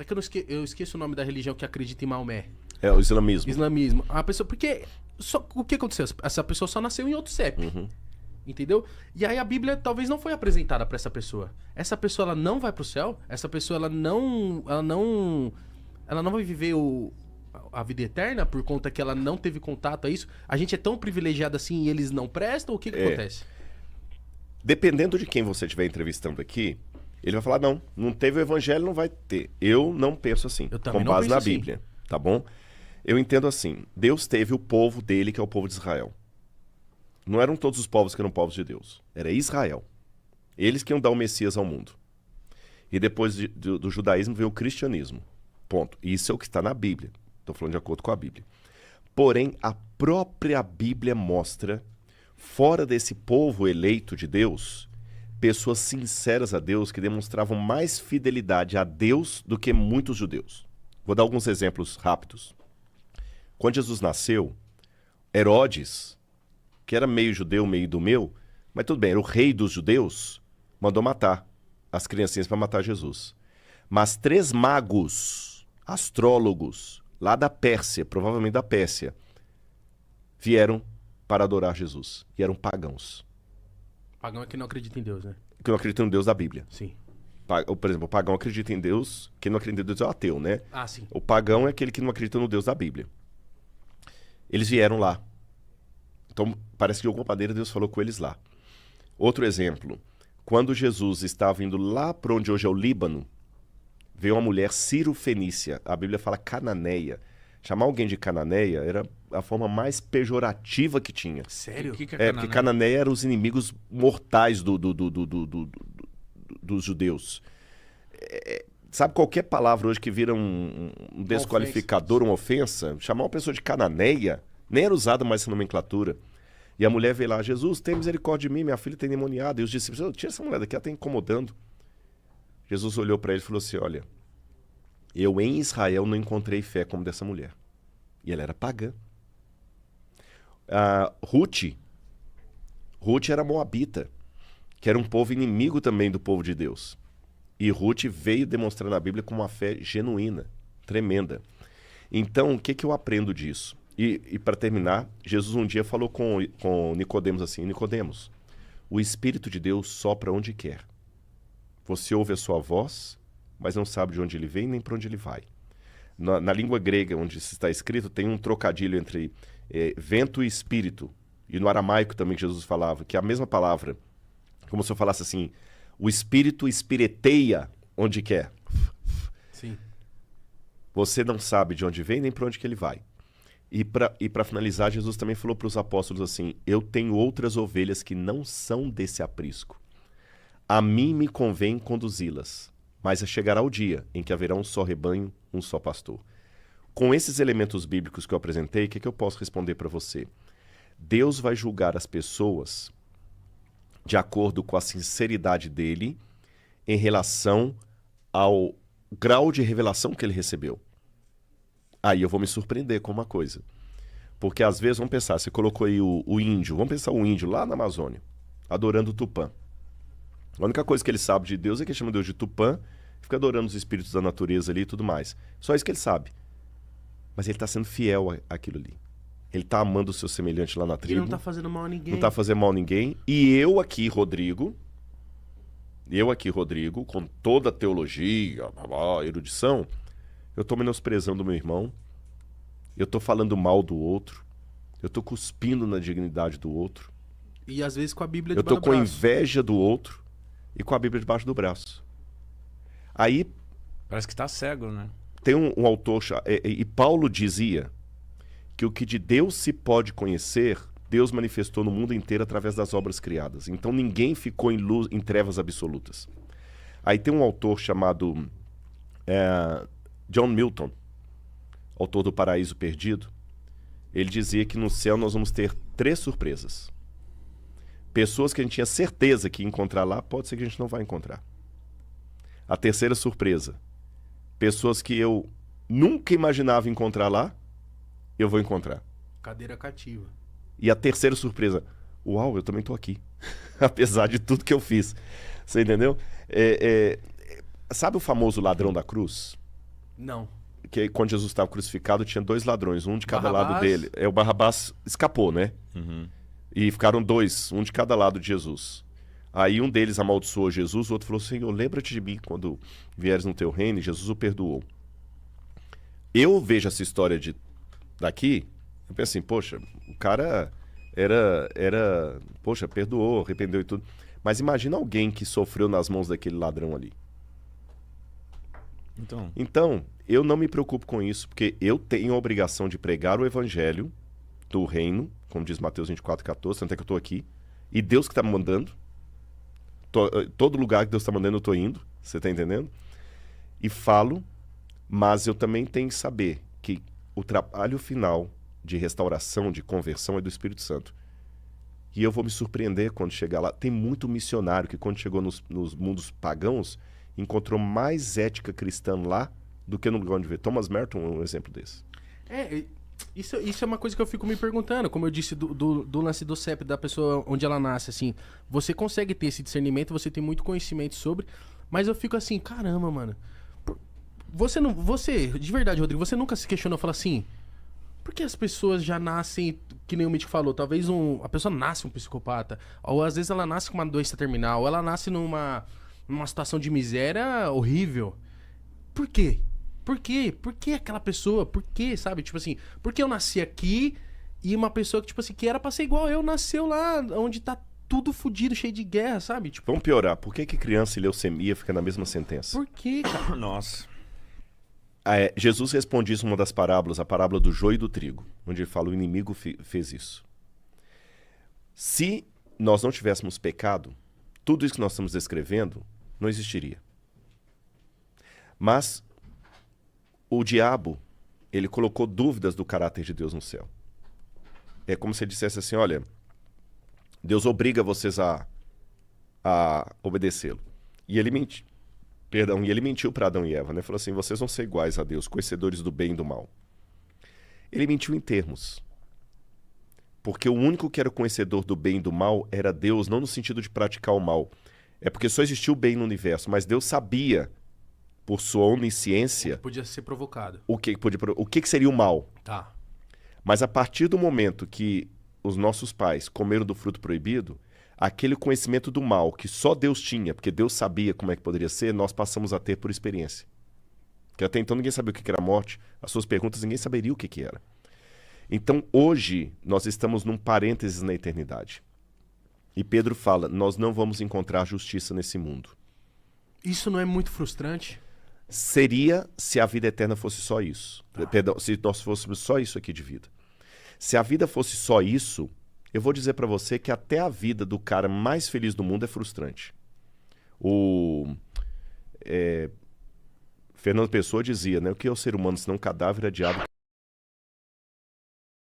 É que eu esqueço o nome da religião que acredita em Maomé. É o islamismo. Islamismo. A pessoa... Porque... o que aconteceu? Essa pessoa só nasceu em outro CEP. Entendeu? E aí a Bíblia talvez não foi apresentada pra essa pessoa. Essa pessoa, ela não vai pro céu. Essa pessoa, ela não vai viver a vida eterna por conta que ela não teve contato a isso. A gente é tão privilegiado assim e eles não prestam? O que acontece? Dependendo de quem você estiver entrevistando aqui, ele vai falar, não teve o evangelho, não vai ter. Eu não penso assim, Eu também com não base penso na assim. Bíblia, tá bom? Eu entendo assim, Deus teve o povo dele, que é o povo de Israel. Não eram todos os povos que eram povos de Deus. Era Israel. Eles que iam dar o Messias ao mundo. E depois do judaísmo veio o cristianismo. Ponto. Isso é o que está na Bíblia. Estou falando de acordo com a Bíblia. Porém, a própria Bíblia mostra, fora desse povo eleito de Deus, pessoas sinceras a Deus que demonstravam mais fidelidade a Deus do que muitos judeus. Vou dar alguns exemplos rápidos. Quando Jesus nasceu, Herodes, que era meio judeu, meio idumeu, mas tudo bem, era o rei dos judeus, mandou matar as criancinhas para matar Jesus. Mas 3 magos, astrólogos, lá da Pérsia, provavelmente da Pérsia, vieram para adorar Jesus. E eram pagãos. Pagão é que não acredita em Deus, né? Que não acreditam no Deus da Bíblia. Sim. Por exemplo, o pagão acredita em Deus, quem não acredita em Deus é o ateu, né? Ah, sim. O pagão é aquele que não acredita no Deus da Bíblia. Eles vieram lá. Então, parece que de alguma maneira Deus falou com eles lá. Outro exemplo. Quando Jesus estava indo lá para onde hoje é o Líbano, veio uma mulher Ciro-fenícia. A Bíblia fala cananeia. Chamar alguém de cananeia era a forma mais pejorativa que tinha. Sério? O que é Porque cananeia eram os inimigos mortais dos judeus. Sabe qualquer palavra hoje que vira um desqualificador, uma ofensa? Chamar uma pessoa de cananeia nem era usada mais essa nomenclatura. E a mulher veio lá, Jesus, tem misericórdia de mim, minha filha tem endemoniada. E os discípulos, tira essa mulher daqui, ela está incomodando. Jesus olhou para ele e falou assim, olha, eu em Israel não encontrei fé como dessa mulher. E ela era pagã. Ruth era moabita, que era um povo inimigo também do povo de Deus. E Ruth veio demonstrar na Bíblia com uma fé genuína, tremenda. Então, o que eu aprendo disso? E para terminar, Jesus um dia falou com Nicodemos assim, Nicodemos, o Espírito de Deus sopra onde quer. Você ouve a sua voz, mas não sabe de onde ele vem nem para onde ele vai. Na língua grega, onde isso está escrito, tem um trocadilho entre vento e espírito. E no aramaico também que Jesus falava, que é a mesma palavra. Como se eu falasse assim, o espírito espireteia onde quer. Sim. Você não sabe de onde vem nem para onde que ele vai. E para finalizar, Jesus também falou para os apóstolos assim, eu tenho outras ovelhas que não são desse aprisco. A mim me convém conduzi-las, mas chegará o dia em que haverá um só rebanho, um só pastor. Com esses elementos bíblicos que eu apresentei, o que eu posso responder para você? Deus vai julgar as pessoas de acordo com a sinceridade dele em relação ao grau de revelação que ele recebeu. Aí eu vou me surpreender com uma coisa. Porque às vezes, vamos pensar, você colocou aí o índio, vamos pensar o índio lá na Amazônia, adorando o Tupã. A única coisa que ele sabe de Deus é que ele chama Deus de Tupã, fica adorando os espíritos da natureza ali e tudo mais. Só isso que ele sabe. Mas ele está sendo fiel àquilo ali. Ele está amando o seu semelhante lá na tribo. Ele não está fazendo mal a ninguém. Não está fazendo mal a ninguém. E eu aqui, Rodrigo, com toda a teologia, a erudição, eu estou menosprezando o meu irmão, eu estou falando mal do outro, eu estou cuspindo na dignidade do outro. E às vezes com a Bíblia Eu debaixo estou do com braço. inveja do outro e com a Bíblia debaixo do braço. Aí Parece que tá cego, né? tem um autor, e Paulo dizia que o que de Deus se pode conhecer, Deus manifestou no mundo inteiro através das obras criadas. Então ninguém ficou em trevas absolutas. Aí tem um autor chamado John Milton, autor do Paraíso Perdido. Ele dizia que no céu nós vamos ter 3 surpresas. Pessoas que a gente tinha certeza que ia encontrar lá, pode ser que a gente não vai encontrar. A terceira surpresa, pessoas que eu nunca imaginava encontrar lá, eu vou encontrar. Cadeira cativa. E a terceira surpresa, uau, eu também estou aqui. Apesar de tudo que eu fiz. Você entendeu? Sabe o famoso ladrão da cruz? Não. Que quando Jesus estava crucificado, tinha 2 ladrões, um de cada lado Barrabás. dele. O Barrabás escapou, né? E ficaram 2, um de cada lado de Jesus. Aí um deles amaldiçoou Jesus, o outro falou: Senhor, lembra-te de mim quando vieres no teu reino, e Jesus o perdoou. Eu vejo essa história daqui, eu penso assim, poxa, o cara poxa, perdoou, arrependeu e tudo. Mas imagina alguém que sofreu nas mãos daquele ladrão ali. Então, eu não me preocupo com isso, porque eu tenho a obrigação de pregar o evangelho do reino, como diz Mateus 24:14, tanto é que eu estou aqui, e Deus que está me mandando. Todo lugar que Deus está mandando eu estou indo, você está entendendo? E falo, mas eu também tenho que saber que o trabalho final de restauração, de conversão é do Espírito Santo. E eu vou me surpreender quando chegar lá. Tem muito missionário que quando chegou nos mundos pagãos, encontrou mais ética cristã lá do que no lugar onde vê. Thomas Merton é um exemplo desse. Isso é uma coisa que eu fico me perguntando, como eu disse, do lance do CEP, da pessoa onde ela nasce, assim. Você consegue ter esse discernimento, você tem muito conhecimento sobre, mas eu fico assim, caramba, mano. Você, de verdade, Rodrigo, você nunca se questionou, fala assim, por que as pessoas já nascem, que nem o Mítico falou, talvez a pessoa nasce um psicopata, ou às vezes ela nasce com uma doença terminal, ou ela nasce numa situação de miséria horrível. Por quê? Por quê? Por que aquela pessoa? Por quê, sabe? Tipo assim, por que eu nasci aqui e uma pessoa que, tipo assim, que era pra ser igual eu, nasceu lá onde tá tudo fudido, cheio de guerra, sabe? Tipo, Vamos piorar. Por que criança e leucemia fica na mesma sentença? por quê, cara? Nossa. Jesus responde isso em uma das parábolas, a parábola do joio e do trigo, onde ele fala: o inimigo fez isso. Se nós não tivéssemos pecado, tudo isso que nós estamos descrevendo não existiria. Mas o diabo, ele colocou dúvidas do caráter de Deus no céu. É como se ele dissesse assim: olha, Deus obriga vocês a obedecê-lo. E ele mentiu para Adão e Eva, né? Falou assim: vocês vão ser iguais a Deus, conhecedores do bem e do mal. Ele mentiu em termos. Porque o único que era conhecedor do bem e do mal era Deus, não no sentido de praticar o mal. É porque só existia o bem no universo, mas Deus sabia, por sua onisciência, Podia ser provocado. o que seria o mal. Tá. Mas a partir do momento que os nossos pais comeram do fruto proibido, aquele conhecimento do mal que só Deus tinha, porque Deus sabia como é que poderia ser, nós passamos a ter por experiência. Porque até então ninguém sabia o que era a morte, as suas perguntas ninguém saberia o que era. Então hoje nós estamos num parênteses na eternidade. E Pedro fala: nós não vamos encontrar justiça nesse mundo. Isso não é muito frustrante? Seria se a vida eterna fosse só isso. Perdão, se nós fôssemos só isso aqui de vida. Se a vida fosse só isso, eu vou dizer pra você que até a vida do cara mais feliz do mundo é frustrante. Fernando Pessoa dizia, né? O que é o ser humano senão um cadáver, é diabo